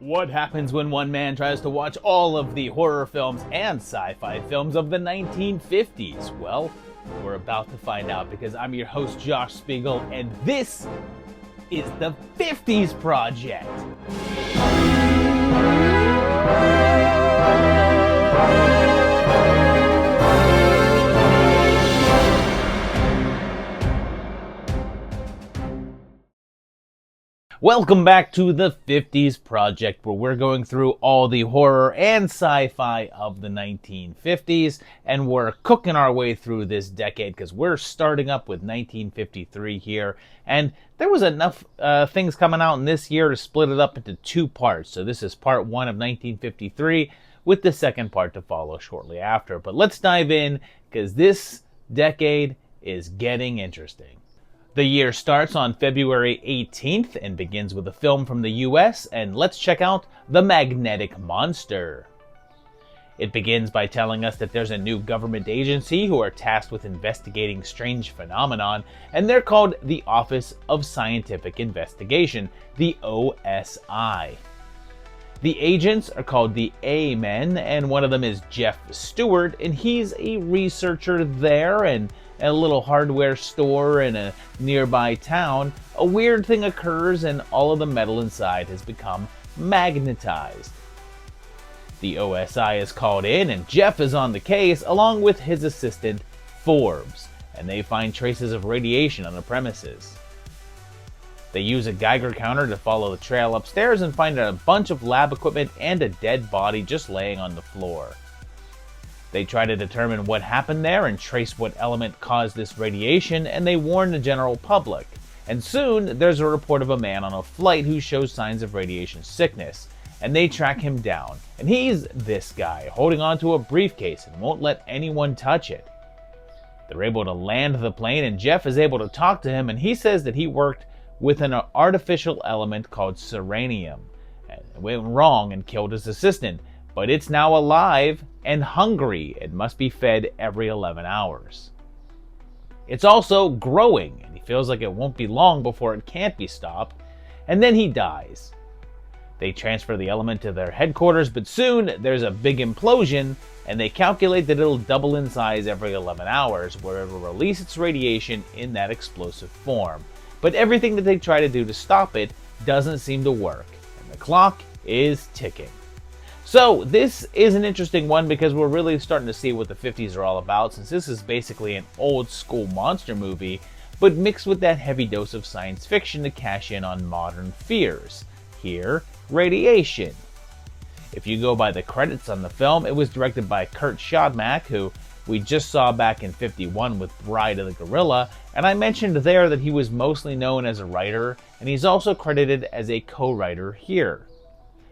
What happens when one man tries to watch all of the horror films and sci-fi films of the 1950s? Well, we're about to find out because I'm your host, Josh Spiegel, and this is the 50s Project. Welcome back to the 50s Project, where we're going through all the horror and sci-fi of the 1950s, and we're cooking our way through this decade because we're starting up with 1953 here, and there was enough things coming out in this year to split it up into two parts. So this is part one of 1953, with the second part to follow shortly after. But let's dive in, because this decade is getting interesting. The year starts on February 18th and begins with a film from the US, and let's check out The Magnetic Monster. It begins by telling us that there's a new government agency who are tasked with investigating strange phenomenon, and they're called the Office of Scientific Investigation, the OSI. The agents are called the A-Men, and one of them is Jeff Stewart, and he's a researcher there, and at a little hardware store in a nearby town, a weird thing occurs and all of the metal inside has become magnetized. The OSI is called in and Jeff is on the case along with his assistant Forbes, and they find traces of radiation on the premises. They use a Geiger counter to follow the trail upstairs and find a bunch of lab equipment and a dead body just laying on the floor. They try to determine what happened there and trace what element caused this radiation, and they warn the general public. And soon, there's a report of a man on a flight who shows signs of radiation sickness, and they track him down. And he's this guy, holding onto a briefcase and won't let anyone touch it. They're able to land the plane, and Jeff is able to talk to him, and he says that he worked with an artificial element called serenium. And it went wrong and killed his assistant. But it's now alive and hungry. It must be fed every 11 hours. It's also growing, and he feels like it won't be long before it can't be stopped, and then he dies. They transfer the element to their headquarters, but soon there's a big implosion, and they calculate that it'll double in size every 11 hours, where it will release its radiation in that explosive form. But everything that they try to do to stop it doesn't seem to work, and the clock is ticking. So this is an interesting one because we're really starting to see what the 50s are all about, since this is basically an old school monster movie, but mixed with that heavy dose of science fiction to cash in on modern fears. Here, radiation. If you go by the credits on the film, it was directed by Kurt Siodmak, who we just saw back in '51 with Bride of the Gorilla, and I mentioned there that he was mostly known as a writer, and he's also credited as a co-writer here.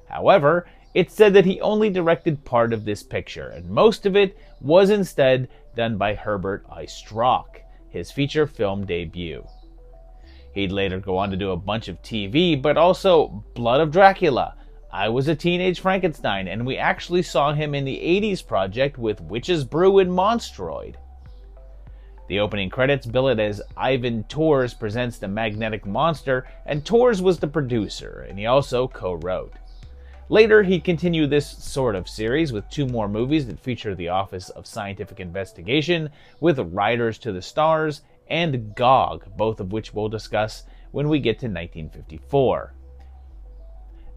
However, it's said that he only directed part of this picture, and most of it was instead done by Herbert I. Strock, his feature film debut. He'd later go on to do a bunch of TV, but also Blood of Dracula, I Was a Teenage Frankenstein, and we actually saw him in the 80s Project with Witch's Brew and Monstroid. The opening credits bill it as Ivan Tors Presents the Magnetic Monster, and Tors was the producer, and he also co-wrote. Later, he continued this sort of series with two more movies that feature the Office of Scientific Investigation, with Riders to the Stars and Gog, both of which we'll discuss when we get to 1954.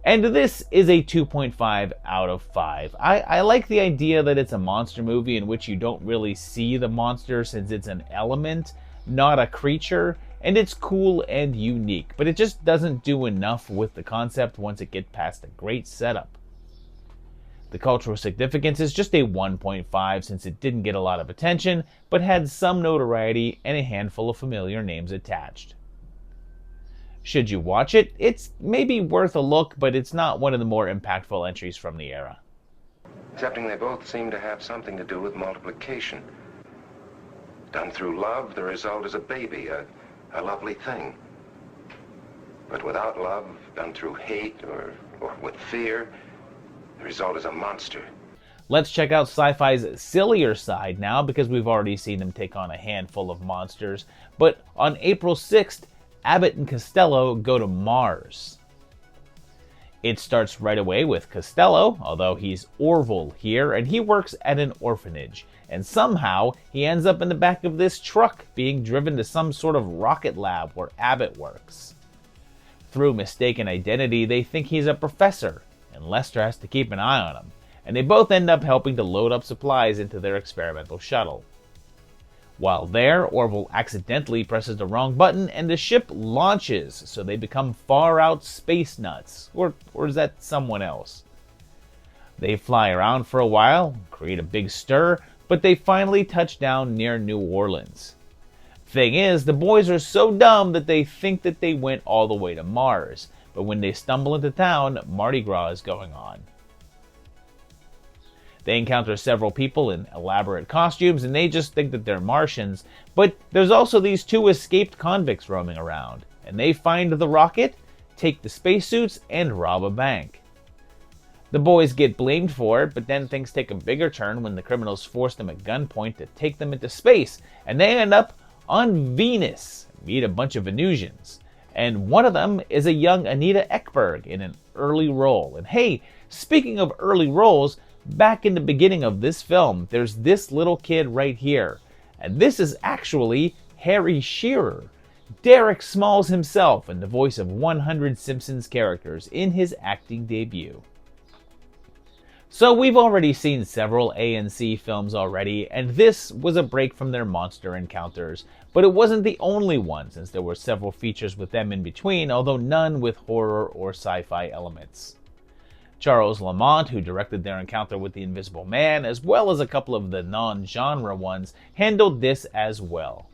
And this is a 2.5 out of 5. I like the idea that it's a monster movie in which you don't really see the monster since it's an element, not a creature, and it's cool and unique, but it just doesn't do enough with the concept once it gets past a great setup. The cultural significance is just a 1.5 since it didn't get a lot of attention, but had some notoriety and a handful of familiar names attached. Should you watch it? It's maybe worth a look, but it's not one of the more impactful entries from the era. Excepting they both seem to have something to do with multiplication. Done through love, the result is a baby, a lovely thing. But without love, done through hate or with fear, the result is a monster. Let's check out Sci-Fi's sillier side now, because we've already seen them take on a handful of monsters. But on April 6th, Abbott and Castello go to Mars. It starts right away with Castello, although he's Orville here, and he works at an orphanage. And somehow, he ends up in the back of this truck being driven to some sort of rocket lab where Abbott works. Through mistaken identity, they think he's a professor, and Lester has to keep an eye on him, and they both end up helping to load up supplies into their experimental shuttle. While there, Orville accidentally presses the wrong button and the ship launches, so they become far-out space nuts. Or is that someone else? They fly around for a while, create a big stir, but they finally touch down near New Orleans. Thing is, the boys are so dumb that they think that they went all the way to Mars, but when they stumble into town, Mardi Gras is going on. They encounter several people in elaborate costumes, and they just think that they're Martians, but there's also these two escaped convicts roaming around, and they find the rocket, take the spacesuits, and rob a bank. The boys get blamed for it, but then things take a bigger turn when the criminals force them at gunpoint to take them into space, and they end up on Venus, meet a bunch of Venusians. And one of them is a young Anita Ekberg in an early role. And hey, speaking of early roles, back in the beginning of this film, there's this little kid right here. And this is actually Harry Shearer, Derek Smalls himself, and the voice of 100 Simpsons characters in his acting debut. So we've already seen several A&C films already, and this was a break from their monster encounters, but it wasn't the only one since there were several features with them in between, although none with horror or sci-fi elements. Charles Lamont, who directed their encounter with the Invisible Man, as well as a couple of the non-genre ones, handled this as well.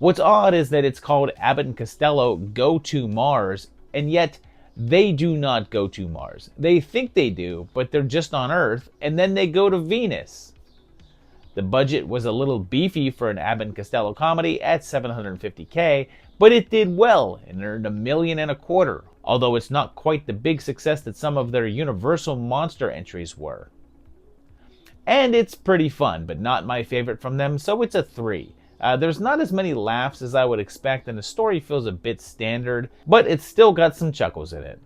What's odd is that it's called Abbott and Castello Go to Mars, and yet they do not go to Mars. They think they do, but they're just on Earth, and then they go to Venus. The budget was a little beefy for an Abbott and Castello comedy at $750K, but it did well and earned $1.25 million, although it's not quite the big success that some of their Universal monster entries were. And it's pretty fun, but not my favorite from them, so it's a 3. There's not as many laughs as I would expect, and the story feels a bit standard, but it's still got some chuckles in it.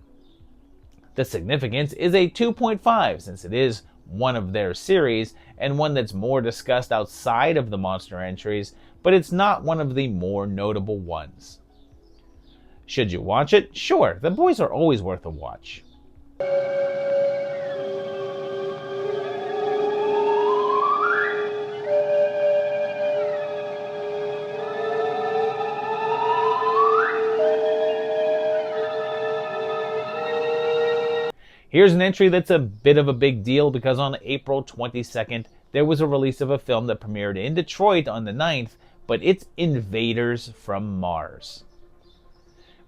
The significance is a 2.5, since it is one of their series, and one that's more discussed outside of the monster entries, but it's not one of the more notable ones. Should you watch it? Sure, the boys are always worth a watch. Here's an entry that's a bit of a big deal because on April 22nd, there was a release of a film that premiered in Detroit on the 9th, but it's Invaders from Mars.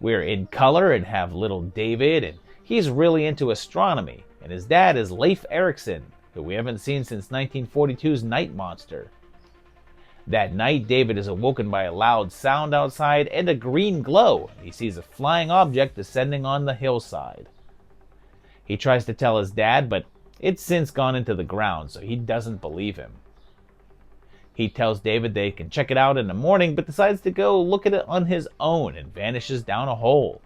We're in color and have little David, and he's really into astronomy, and his dad is Leif Erikson, who we haven't seen since 1942's Night Monster. That night, David is awoken by a loud sound outside and a green glow. He sees a flying object descending on the hillside. He tries to tell his dad, but it's since gone into the ground, so he doesn't believe him. He tells David they can check it out in the morning, but decides to go look at it on his own and vanishes down a hole.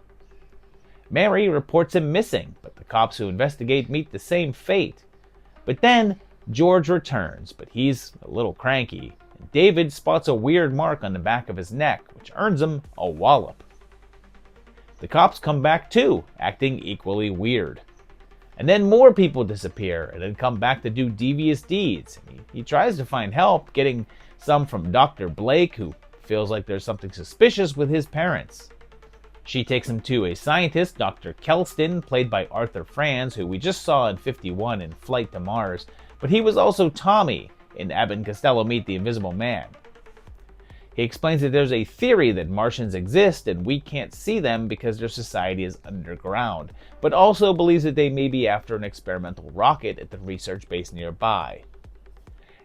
Mary reports him missing, but the cops who investigate meet the same fate. But then George returns, but he's a little cranky, and David spots a weird mark on the back of his neck, which earns him a wallop. The cops come back too, acting equally weird. And then more people disappear and then come back to do devious deeds. He tries to find help, getting some from Dr. Blake, who feels like there's something suspicious with his parents. She takes him to a scientist, Dr. Kelston, played by Arthur Franz, who we just saw in 51 in Flight to Mars, but he was also Tommy in Abbott and Castello Meet the Invisible Man. He explains that there's a theory that Martians exist and we can't see them because their society is underground, but also believes that they may be after an experimental rocket at the research base nearby.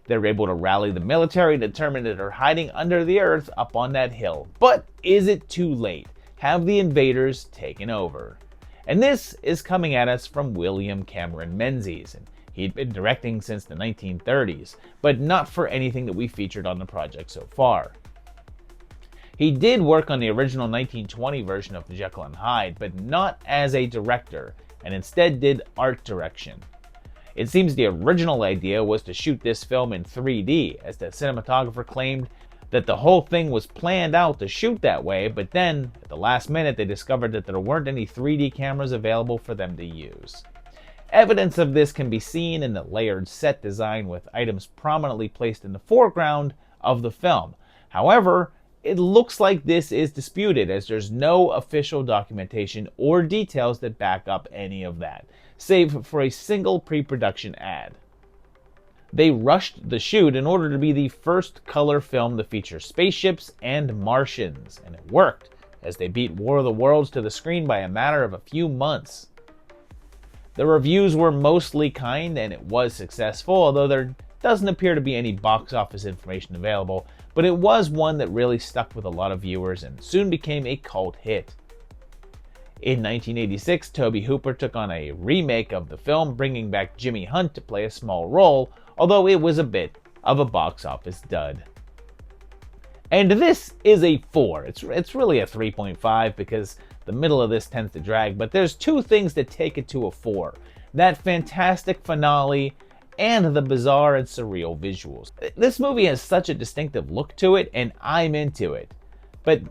They're able to rally the military and determine that they're hiding under the earth up on that hill. But is it too late? Have the invaders taken over? And this is coming at us from William Cameron Menzies, and he'd been directing since the 1930s, but not for anything that we featured on the project so far. He did work on the original 1920 version of Jekyll and Hyde, but not as a director, and instead did art direction. It seems the original idea was to shoot this film in 3D, as the cinematographer claimed that the whole thing was planned out to shoot that way, but then, at the last minute, they discovered that there weren't any 3D cameras available for them to use. Evidence of this can be seen in the layered set design with items prominently placed in the foreground of the film. However, it looks like this is disputed, as there's no official documentation or details that back up any of that, save for a single pre-production ad. They rushed the shoot in order to be the first color film to feature spaceships and Martians, and it worked, as they beat War of the Worlds to the screen by a matter of a few months. The reviews were mostly kind, and it was successful, although there doesn't appear to be any box office information available, but it was one that really stuck with a lot of viewers and soon became a cult hit. In 1986, Tobe Hooper took on a remake of the film, bringing back Jimmy Hunt to play a small role, although it was a bit of a box office dud. And this is a 4. It's really a 3.5 because the middle of this tends to drag, but there's two things that take it to a 4. That fantastic finale and the bizarre and surreal visuals. This movie has such a distinctive look to it, and I'm into it. But,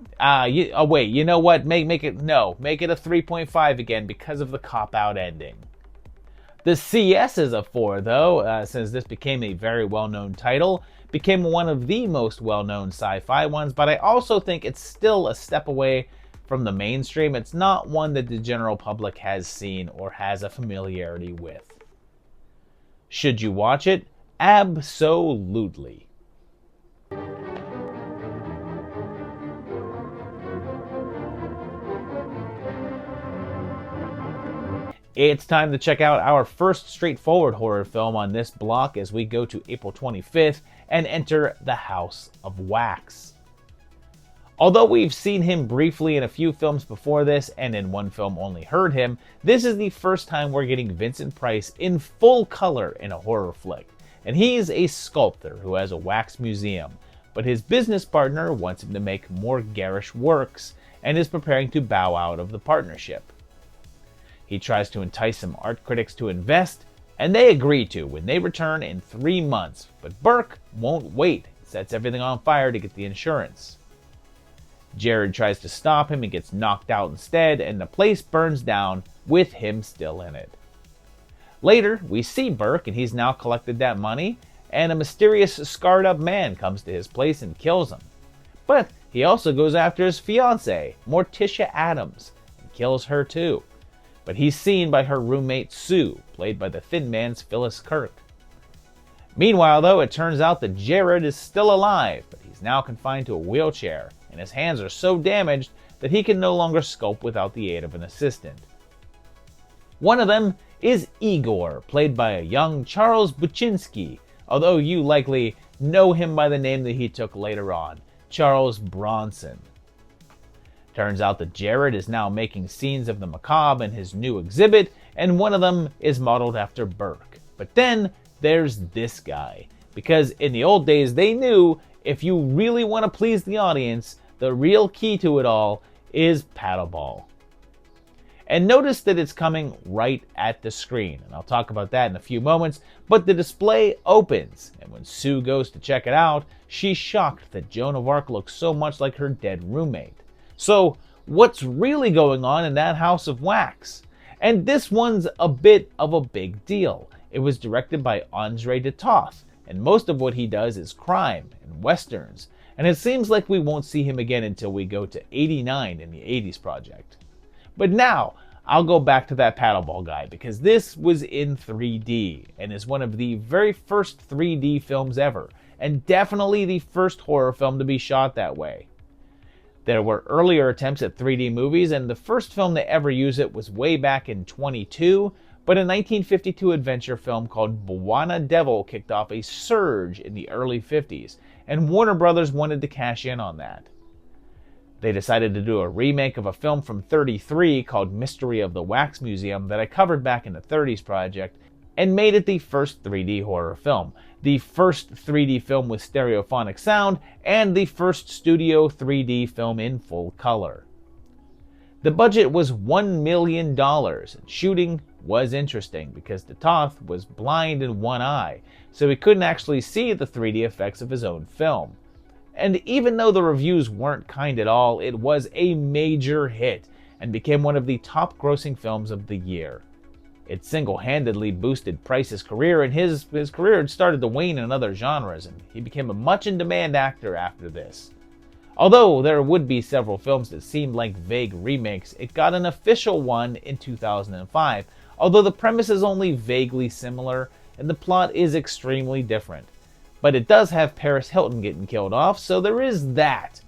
wait, you know what? Make it a 3.5 again because of the cop-out ending. The CS is a 4, though, since this became a very well-known title, became one of the most well-known sci-fi ones, but I also think it's still a step away from the mainstream. It's not one that the general public has seen or has a familiarity with. Should you watch it? Absolutely. It's time to check out our first straightforward horror film on this block as we go to April 25th and enter The House of Wax. Although we've seen him briefly in a few films before this, and in one film only heard him, this is the first time we're getting Vincent Price in full color in a horror flick. And he's a sculptor who has a wax museum, but his business partner wants him to make more garish works and is preparing to bow out of the partnership. He tries to entice some art critics to invest, and they agree to when they return in 3 months, but Burke won't wait and sets everything on fire to get the insurance. Jared tries to stop him and gets knocked out instead, and the place burns down with him still in it. Later, we see Burke, and he's now collected that money, and a mysterious scarred up man comes to his place and kills him. But he also goes after his fiancée, Morticia Addams, and kills her too. But he's seen by her roommate Sue, played by the Thin Man's Phyllis Kirk. Meanwhile, though, it turns out that Jared is still alive, but he's now confined to a wheelchair, and his hands are so damaged that he can no longer sculpt without the aid of an assistant. One of them is Igor, played by a young Charles Buczynski, although you likely know him by the name that he took later on, Charles Bronson. Turns out that Jared is now making scenes of the macabre in his new exhibit, and one of them is modeled after Burke. But then there's this guy, because in the old days they knew if you really want to please the audience, the real key to it all is paddleball. And notice that it's coming right at the screen, and I'll talk about that in a few moments, but the display opens, and when Sue goes to check it out, she's shocked that Joan of Arc looks so much like her dead roommate. So, what's really going on in that House of Wax? And this one's a bit of a big deal. It was directed by Andre de Toth, and most of what he does is crime and westerns, and it seems like we won't see him again until we go to 89 in the 80s project. But now, I'll go back to that paddleball guy, because this was in 3D, and is one of the very first 3D films ever, and definitely the first horror film to be shot that way. There were earlier attempts at 3D movies, and the first film to ever use it was way back in 22, but a 1952 adventure film called Bwana Devil kicked off a surge in the early 50s, and Warner Brothers wanted to cash in on that. They decided to do a remake of a film from 33 called Mystery of the Wax Museum that I covered back in the 30s project, and made it the first 3D horror film, the first 3D film with stereophonic sound, and the first studio 3D film in full color. The budget was $1 million, and shooting was interesting because de Toth was blind in one eye, so he couldn't actually see the 3D effects of his own film. And even though the reviews weren't kind at all, it was a major hit and became one of the top grossing films of the year. It single-handedly boosted Price's career, and his career had started to wane in other genres, and he became a much-in-demand actor after this. Although there would be several films that seemed like vague remakes, it got an official one in 2005, although the premise is only vaguely similar, and the plot is extremely different. But it does have Paris Hilton getting killed off, so there is that.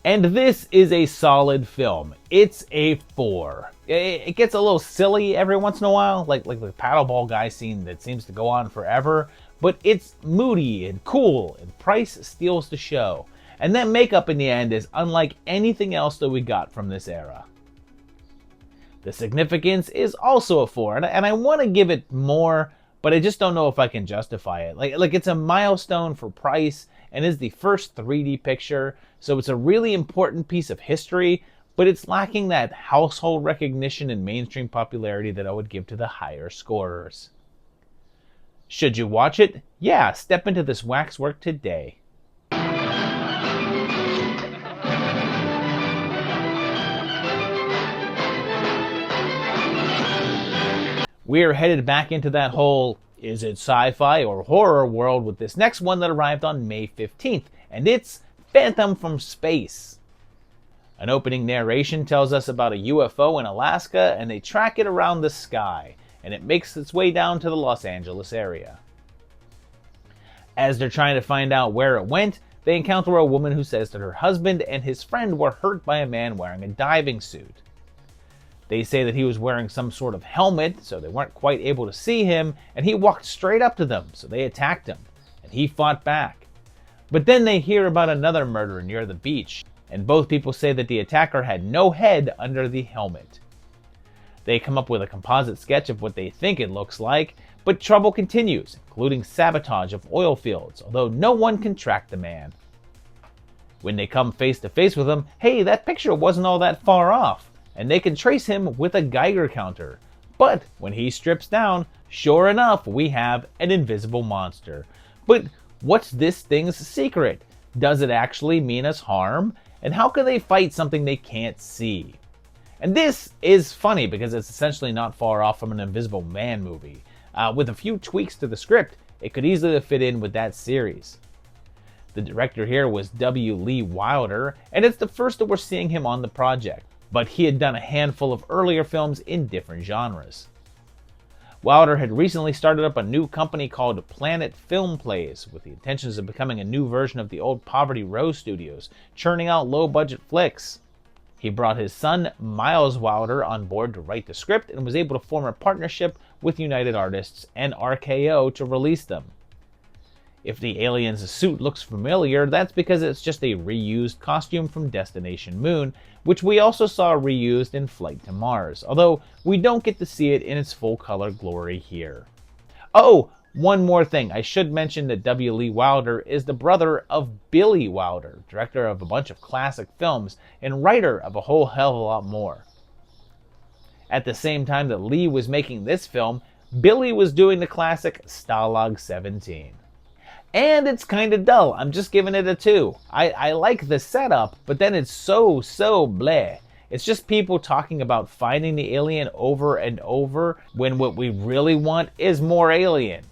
And this is a solid film. It's a 4. It gets a little silly every once in a while, like the paddleball guy scene that seems to go on forever, but it's moody and cool, and Price steals the show. And that makeup in the end is unlike anything else that we got from this era. The significance is also a 4, and I want to give it more, but I just don't know if I can justify it. Like it's a milestone for Price, and is the first 3D picture, so it's a really important piece of history, but it's lacking that household recognition and mainstream popularity that I would give to the higher scorers. Should you watch it? Yeah, step into this waxwork today. We're headed back into that whole is it sci-fi or horror world with this next one that arrived on May 15th, and it's Phantom from Space. An opening narration tells us about a UFO in Alaska, and they track it around the sky, and it makes its way down to the Los Angeles area. As they're trying to find out where it went, they encounter a woman who says that her husband and his friend were hurt by a man wearing a diving suit. They say that he was wearing some sort of helmet, so they weren't quite able to see him, and he walked straight up to them, so they attacked him, and he fought back. But then they hear about another murder near the beach, and both people say that the attacker had no head under the helmet. They come up with a composite sketch of what they think it looks like, but trouble continues, including sabotage of oil fields, although no one can track the man. When they come face to face with him, hey, that picture wasn't all that far off, and they can trace him with a Geiger counter. But when he strips down, sure enough, we have an invisible monster. But what's this thing's secret? Does it actually mean us harm? And how can they fight something they can't see? And this is funny because it's essentially not far off from an Invisible Man movie. With a few tweaks to the script, it could easily fit in with that series. The director here was W. Lee Wilder, and it's the first that we're seeing him on the project, but he had done a handful of earlier films in different genres. Wilder had recently started up a new company called Planet Film Plays, with the intentions of becoming a new version of the old Poverty Row studios, churning out low-budget flicks. He brought his son, Miles Wilder, on board to write the script and was able to form a partnership with United Artists and RKO to release them. If the alien's suit looks familiar, that's because it's just a reused costume from Destination Moon, which we also saw reused in Flight to Mars, although we don't get to see it in its full color glory here. Oh, one more thing. I should mention that W. Lee Wilder is the brother of Billy Wilder, director of a bunch of classic films and writer of a whole hell of a lot more. At the same time that Lee was making this film, Billy was doing the classic Stalag 17. And it's kind of dull. I'm just giving it a 2. I like the setup, but then it's so bleh. It's just people talking about finding the alien over and over when what we really want is more alien.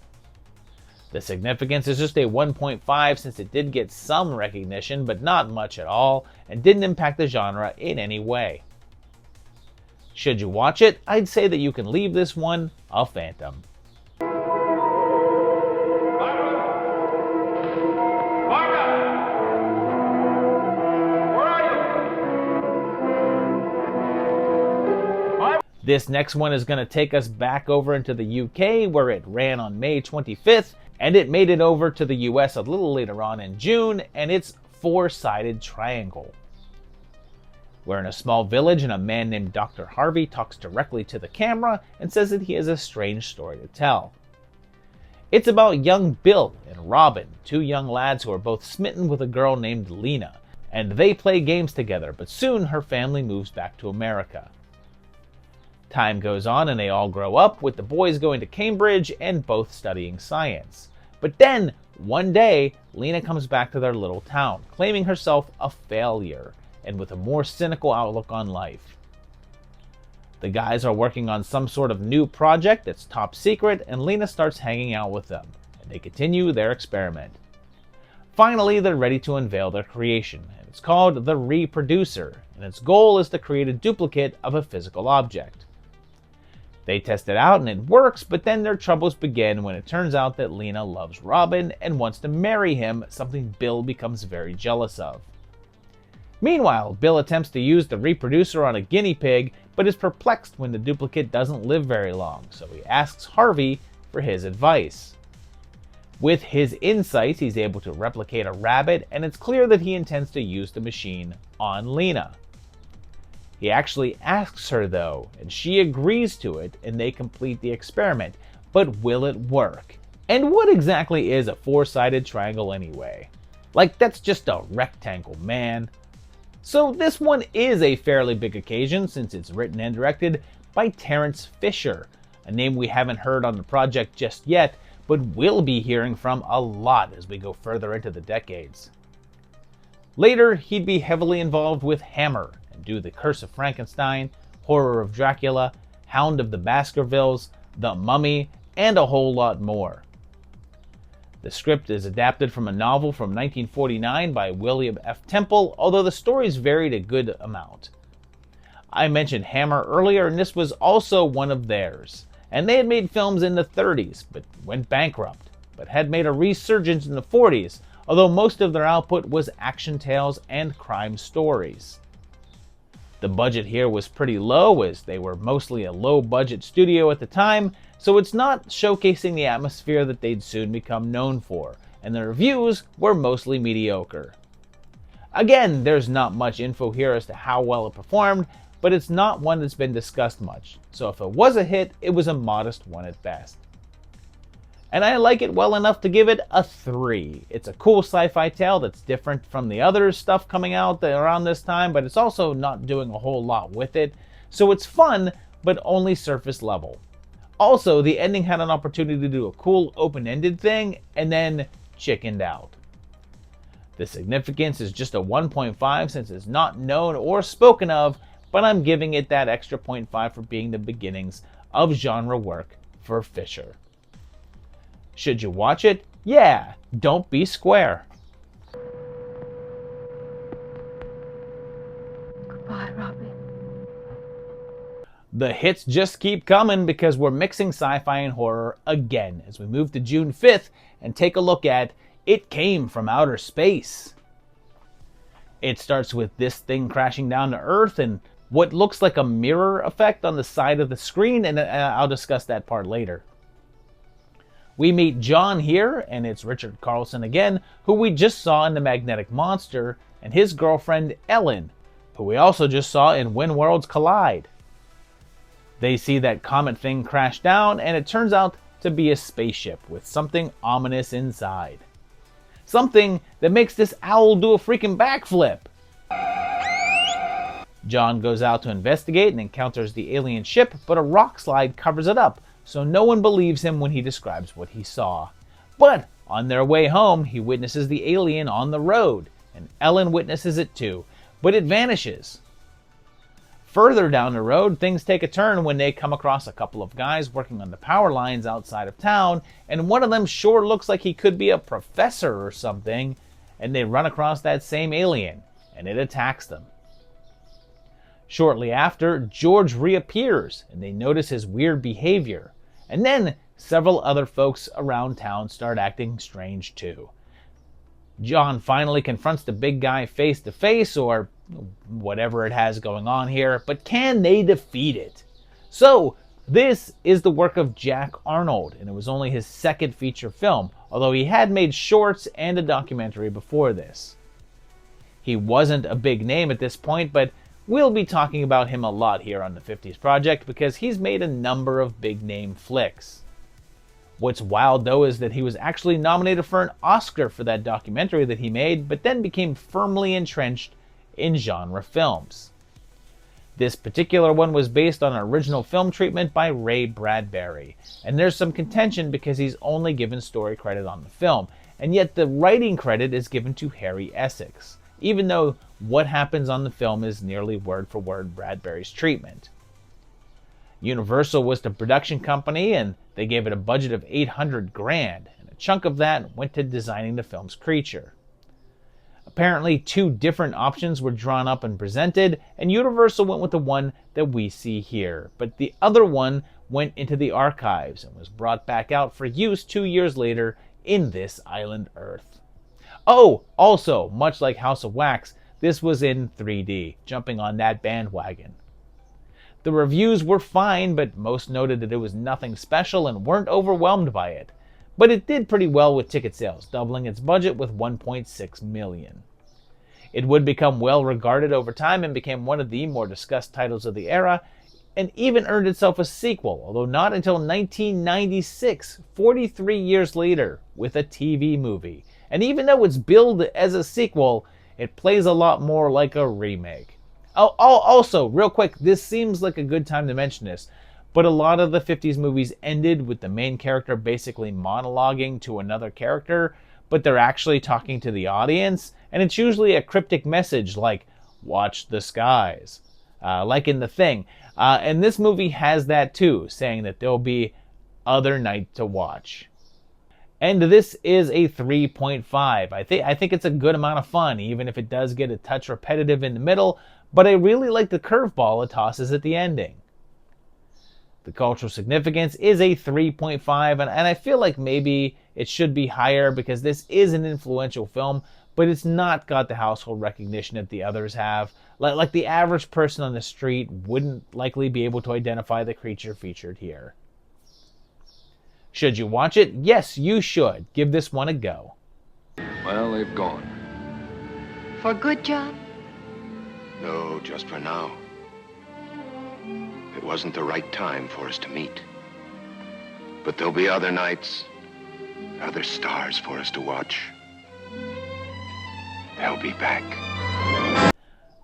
The significance is just a 1.5 since it did get some recognition, but not much at all, and didn't impact the genre in any way. Should you watch it? I'd say that you can leave this one a Phantom. This next one is going to take us back over into the UK, where it ran on May 25th, and it made it over to the US a little later on in June, and it's Foursided Triangle. We're in a small village, and a man named Dr. Harvey talks directly to the camera and says that he has a strange story to tell. It's about young Bill and Robin, two young lads who are both smitten with a girl named Lena, and they play games together, but soon her family moves back to America. Time goes on and they all grow up, with the boys going to Cambridge and both studying science. But then, one day, Lena comes back to their little town, claiming herself a failure, and with a more cynical outlook on life. The guys are working on some sort of new project that's top secret, and Lena starts hanging out with them, and they continue their experiment. Finally, they're ready to unveil their creation, and it's called the Reproducer, and its goal is to create a duplicate of a physical object. They test it out and it works, but then their troubles begin when it turns out that Lena loves Robin and wants to marry him, something Bill becomes very jealous of. Meanwhile, Bill attempts to use the Reproducer on a guinea pig, but is perplexed when the duplicate doesn't live very long, so he asks Harvey for his advice. With his insights, he's able to replicate a rabbit, and it's clear that he intends to use the machine on Lena. He actually asks her though, and she agrees to it, and they complete the experiment. But will it work? And what exactly is a four-sided triangle anyway? Like, that's just a rectangle, man. So this one is a fairly big occasion since it's written and directed by Terence Fisher, a name we haven't heard on the project just yet, but will be hearing from a lot as we go further into the decades. Later, he'd be heavily involved with Hammer, do The Curse of Frankenstein, Horror of Dracula, Hound of the Baskervilles, The Mummy, and a whole lot more. The script is adapted from a novel from 1949 by William F. Temple, although the stories varied a good amount. I mentioned Hammer earlier, and this was also one of theirs. And they had made films in the 30s, but went bankrupt, but had made a resurgence in the 40s, although most of their output was action tales and crime stories. The budget here was pretty low, as they were mostly a low-budget studio at the time, so it's not showcasing the atmosphere that they'd soon become known for, and the reviews were mostly mediocre. Again, there's not much info here as to how well it performed, but it's not one that's been discussed much, so if it was a hit, it was a modest one at best. And I like it well enough to give it a 3. It's a cool sci-fi tale that's different from the other stuff coming out around this time, but it's also not doing a whole lot with it, so it's fun, but only surface level. Also, the ending had an opportunity to do a cool open-ended thing, and then chickened out. The significance is just a 1.5 since it's not known or spoken of, but I'm giving it that extra 0.5 for being the beginnings of genre work for Fisher. Should you watch it? Yeah, don't be square. Goodbye, Robbie. The hits just keep coming because we're mixing sci-fi and horror again as we move to June 5th and take a look at It Came from Outer Space. It starts with this thing crashing down to Earth and what looks like a mirror effect on the side of the screen, and I'll discuss that part later. We meet John here, and it's Richard Carlson again, who we just saw in The Magnetic Monster, and his girlfriend Ellen, who we also just saw in When Worlds Collide. They see that comet thing crash down, and it turns out to be a spaceship with something ominous inside. Something that makes this owl do a freaking backflip. John goes out to investigate and encounters the alien ship, but a rock slide covers it up, so no one believes him when he describes what he saw. But on their way home, he witnesses the alien on the road, and Ellen witnesses it too, but it vanishes. Further down the road, things take a turn when they come across a couple of guys working on the power lines outside of town, and one of them sure looks like he could be a professor or something, and they run across that same alien, and it attacks them. Shortly after, George reappears, and they notice his weird behavior. And then, several other folks around town start acting strange too. John finally confronts the big guy face to face, or whatever it has going on here, but can they defeat it? So, this is the work of Jack Arnold, and it was only his second feature film, although he had made shorts and a documentary before this. He wasn't a big name at this point, but we'll be talking about him a lot here on the 50s Project because he's made a number of big name flicks. What's wild though is that he was actually nominated for an Oscar for that documentary that he made, but then became firmly entrenched in genre films. This particular one was based on an original film treatment by Ray Bradbury, and there's some contention because he's only given story credit on the film, and yet the writing credit is given to Harry Essex, even though what happens on the film is nearly word for word Bradbury's treatment. Universal was the production company, and they gave it a budget of $800,000, and a chunk of that went to designing the film's creature. Apparently, 2 different options were drawn up and presented, and Universal went with the one that we see here, but the other one went into the archives and was brought back out for use 2 years later in This Island Earth. Oh, also, much like House of Wax, this was in 3D, jumping on that bandwagon. The reviews were fine, but most noted that it was nothing special and weren't overwhelmed by it. But it did pretty well with ticket sales, doubling its budget with $1.6 million. It would become well regarded over time and became one of the more discussed titles of the era, and even earned itself a sequel, although not until 1996, 43 years later, with a TV movie. And even though it's billed as a sequel, it plays a lot more like a remake. Also, real quick, this seems like a good time to mention this, but a lot of the 50s movies ended with the main character basically monologuing to another character, but they're actually talking to the audience, and it's usually a cryptic message like, "Watch the skies," like in The Thing. And this movie has that too, saying that there'll be other night to watch. And this is a 3.5. I think it's a good amount of fun, even if it does get a touch repetitive in the middle, but I really like the curveball it tosses at the ending. The cultural significance is a 3.5, and I feel like maybe it should be higher because this is an influential film, but it's not got the household recognition that the others have. Like the average person on the street wouldn't likely be able to identify the creature featured here. Should you watch it? Yes, you should. Give this one a go. Well, they've gone. For good, John? No, just for now. It wasn't the right time for us to meet. But there'll be other nights, other stars for us to watch. They'll be back.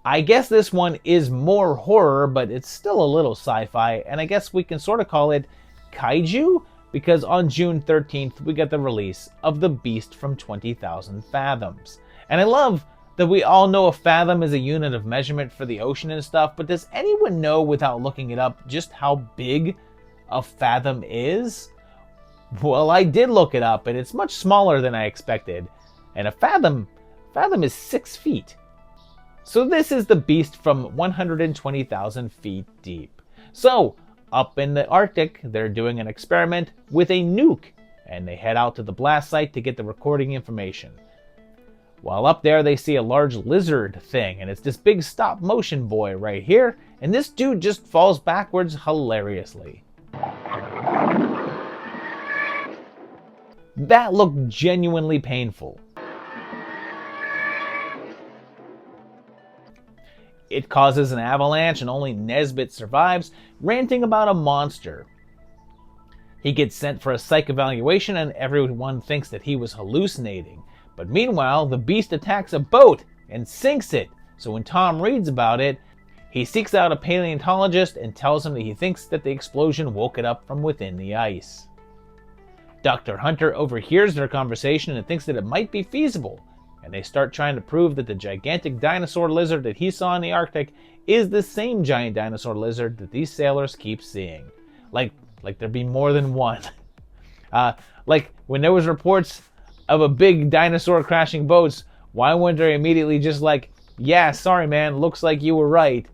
I guess this one is more horror, but it's still a little sci-fi, and I guess we can sort of call it kaiju, because on June 13th, we got the release of The Beast from 20,000 Fathoms. And I love that we all know a fathom is a unit of measurement for the ocean and stuff, but does anyone know without looking it up just how big a fathom is? Well, I did look it up, and it's much smaller than I expected. And a fathom is 6 feet. So this is The Beast from 120,000 feet deep. So, up in the Arctic, they're doing an experiment with a nuke, and they head out to the blast site to get the recording information. While up there, they see a large lizard thing, and it's this big stop-motion boy right here, and this dude just falls backwards hilariously. That looked genuinely painful. It causes an avalanche and only Nesbitt survives, ranting about a monster. He gets sent for a psych evaluation and everyone thinks that he was hallucinating. But meanwhile, the beast attacks a boat and sinks it. So when Tom reads about it, he seeks out a paleontologist and tells him that he thinks that the explosion woke it up from within the ice. Dr. Hunter overhears their conversation and thinks that it might be feasible, and they start trying to prove that the gigantic dinosaur lizard that he saw in the Arctic is the same giant dinosaur lizard that these sailors keep seeing. Like there'd be more than one. Like when there was reports of a big dinosaur crashing boats, why weren't they immediately just like, yeah, sorry man, looks like you were right.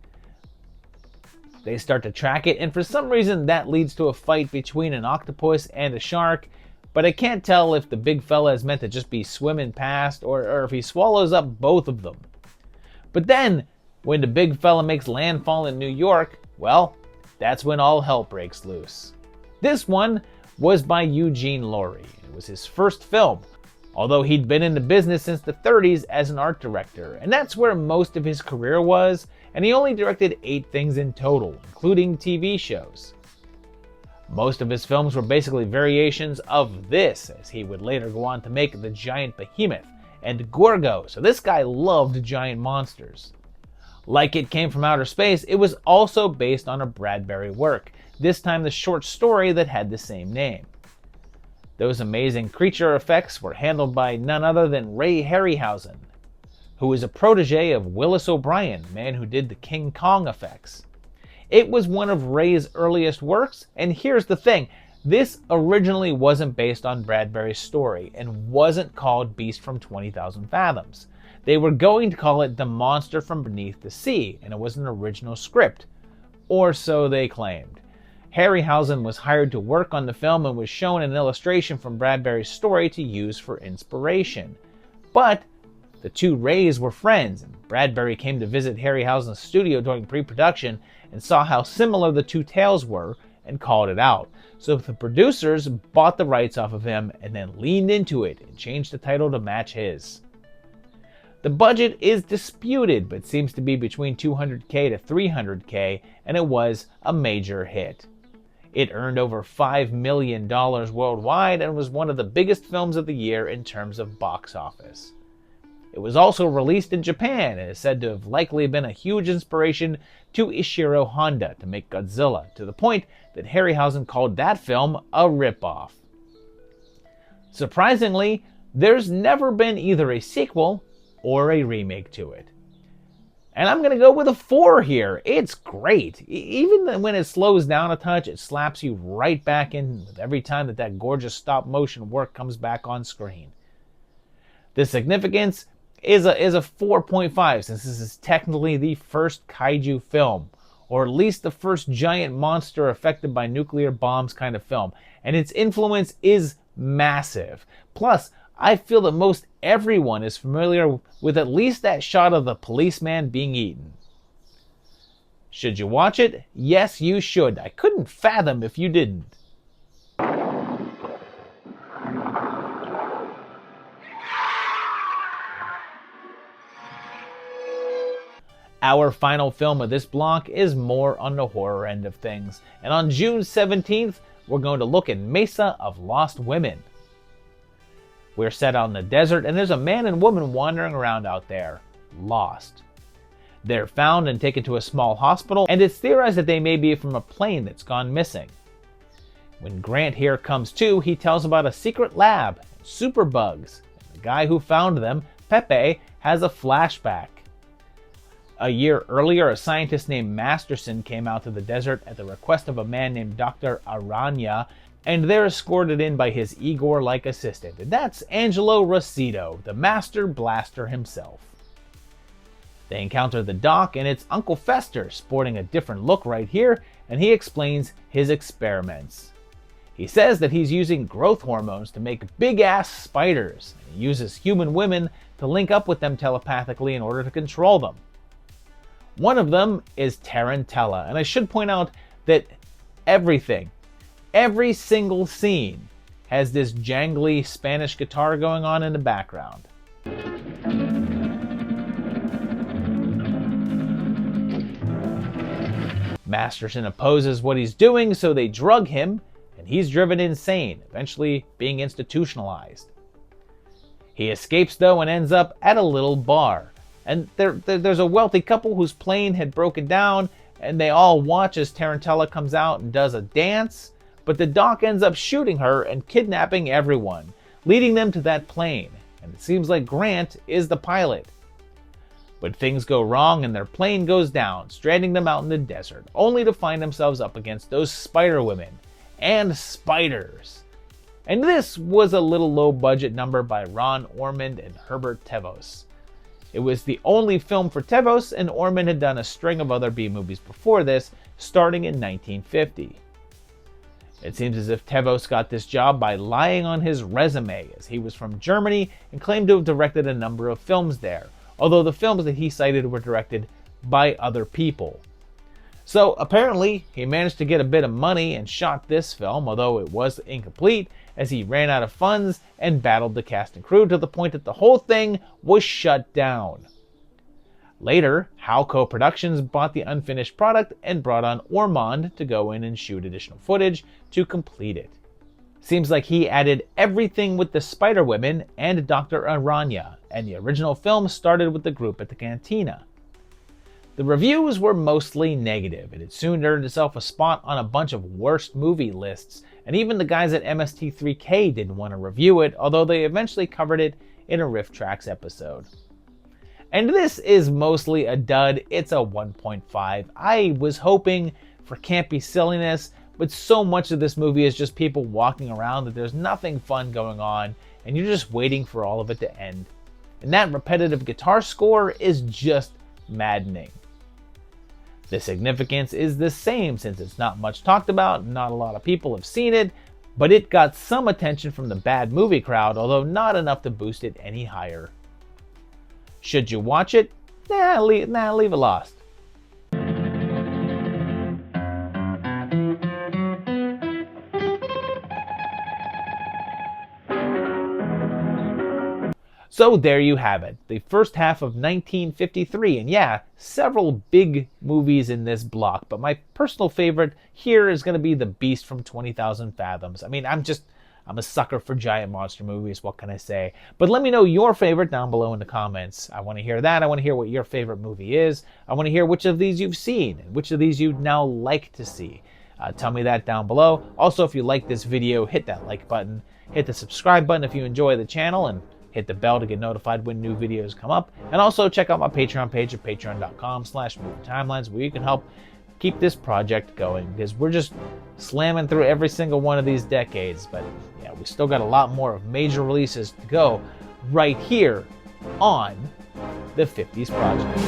They start to track it, and for some reason that leads to a fight between an octopus and a shark, but I can't tell if the big fella is meant to just be swimming past or if he swallows up both of them. But then, when the big fella makes landfall in New York, well, that's when all hell breaks loose. This one was by Eugene Laurie. It was his first film, although he'd been in the business since the 30s as an art director, and that's where most of his career was, and he only directed 8 things in total, including TV shows. Most of his films were basically variations of this, as he would later go on to make The Giant Behemoth and Gorgo, so this guy loved giant monsters. Like It Came from Outer Space, it was also based on a Bradbury work, this time the short story that had the same name. Those amazing creature effects were handled by none other than Ray Harryhausen, who is a protege of Willis O'Brien, the man who did the King Kong effects. It was one of Ray's earliest works, and here's the thing, this originally wasn't based on Bradbury's story and wasn't called Beast from 20,000 Fathoms. They were going to call it The Monster from Beneath the Sea, and it was an original script. Or so they claimed. Harryhausen was hired to work on the film and was shown an illustration from Bradbury's story to use for inspiration. But the two Rays were friends, and Bradbury came to visit Harryhausen's studio during pre-production and saw how similar the two tales were and called it out. So the producers bought the rights off of him and then leaned into it and changed the title to match his. The budget is disputed, but seems to be between $200K to $300K, and it was a major hit. It earned over $5 million worldwide and was one of the biggest films of the year in terms of box office. It was also released in Japan and is said to have likely been a huge inspiration to Ishiro Honda to make Godzilla, to the point that Harryhausen called that film a ripoff. Surprisingly, there's never been either a sequel or a remake to it. And I'm going to go with a 4 here. It's great. Even when it slows down a touch, it slaps you right back in with every time that gorgeous stop motion work comes back on screen. The significance is a 4.5, since this is technically the first kaiju film, or at least the first giant monster affected by nuclear bombs kind of film, and its influence is massive. Plus, I feel that most everyone is familiar with at least that shot of the policeman being eaten. Should you watch it? Yes, you should. I couldn't fathom if you didn't. Our final film of this block is more on the horror end of things, and on June 17th, we're going to look at Mesa of Lost Women. We're set out in the desert, and there's a man and woman wandering around out there, lost. They're found and taken to a small hospital, and it's theorized that they may be from a plane that's gone missing. When Grant here comes to, he tells about a secret lab, superbugs. The guy who found them, Pepe, has a flashback. A year earlier, a scientist named Masterson came out to the desert at the request of a man named Dr. Aranya, and they're escorted in by his Igor-like assistant, and that's Angelo Rosito, the Master Blaster himself. They encounter the doc, and it's Uncle Fester, sporting a different look right here, and he explains his experiments. He says that he's using growth hormones to make big-ass spiders, and he uses human women to link up with them telepathically in order to control them. One of them is Tarantella, and I should point out that every single scene has this jangly Spanish guitar going on in the background. Masterson opposes what he's doing, so they drug him, and he's driven insane, eventually being institutionalized. He escapes though and ends up at a little bar. And there's a wealthy couple whose plane had broken down, and they all watch as Tarantella comes out and does a dance, but the doc ends up shooting her and kidnapping everyone, leading them to that plane, and it seems like Grant is the pilot. But things go wrong and their plane goes down, stranding them out in the desert, only to find themselves up against those spider women and spiders. And this was a little low-budget number by Ron Ormond and Herbert Tevos. It was the only film for Tevos, and Ormond had done a string of other B-movies before this, starting in 1950. It seems as if Tevos got this job by lying on his resume, as he was from Germany and claimed to have directed a number of films there, although the films that he cited were directed by other people. So apparently, he managed to get a bit of money and shot this film, although it was incomplete, as he ran out of funds and battled the cast and crew to the point that the whole thing was shut down. Later, Halco Productions bought the unfinished product and brought on Ormond to go in and shoot additional footage to complete it. Seems like he added everything with the Spider Women and Dr. Aranya, and the original film started with the group at the cantina. The reviews were mostly negative, and it soon earned itself a spot on a bunch of worst movie lists, and even the guys at MST3K didn't want to review it, although they eventually covered it in a Riff Tracks episode. And this is mostly a dud. It's a 1.5. I was hoping for campy silliness, but so much of this movie is just people walking around that there's nothing fun going on, and you're just waiting for all of it to end. And that repetitive guitar score is just maddening. The significance is the same since it's not much talked about, not a lot of people have seen it, but it got some attention from the bad movie crowd, although not enough to boost it any higher. Should you watch it? Leave it lost. So there you have it, the first half of 1953, and yeah, several big movies in this block, but my personal favorite here is going to be The Beast from 20,000 Fathoms. I mean, I'm a sucker for giant monster movies, what can I say? But let me know your favorite down below in the comments. I want to hear that. I want to hear what your favorite movie is. I want to hear which of these you've seen, and which of these you'd now like to see. Tell me that down below. Also, if you like this video, hit that like button, hit the subscribe button if you enjoy the channel, and hit the bell to get notified when new videos come up. And also check out my Patreon page at patreon.com/movietimelines, where you can help keep this project going, because we're just slamming through every single one of these decades. But yeah, we still got a lot more of major releases to go right here on the 50s Project.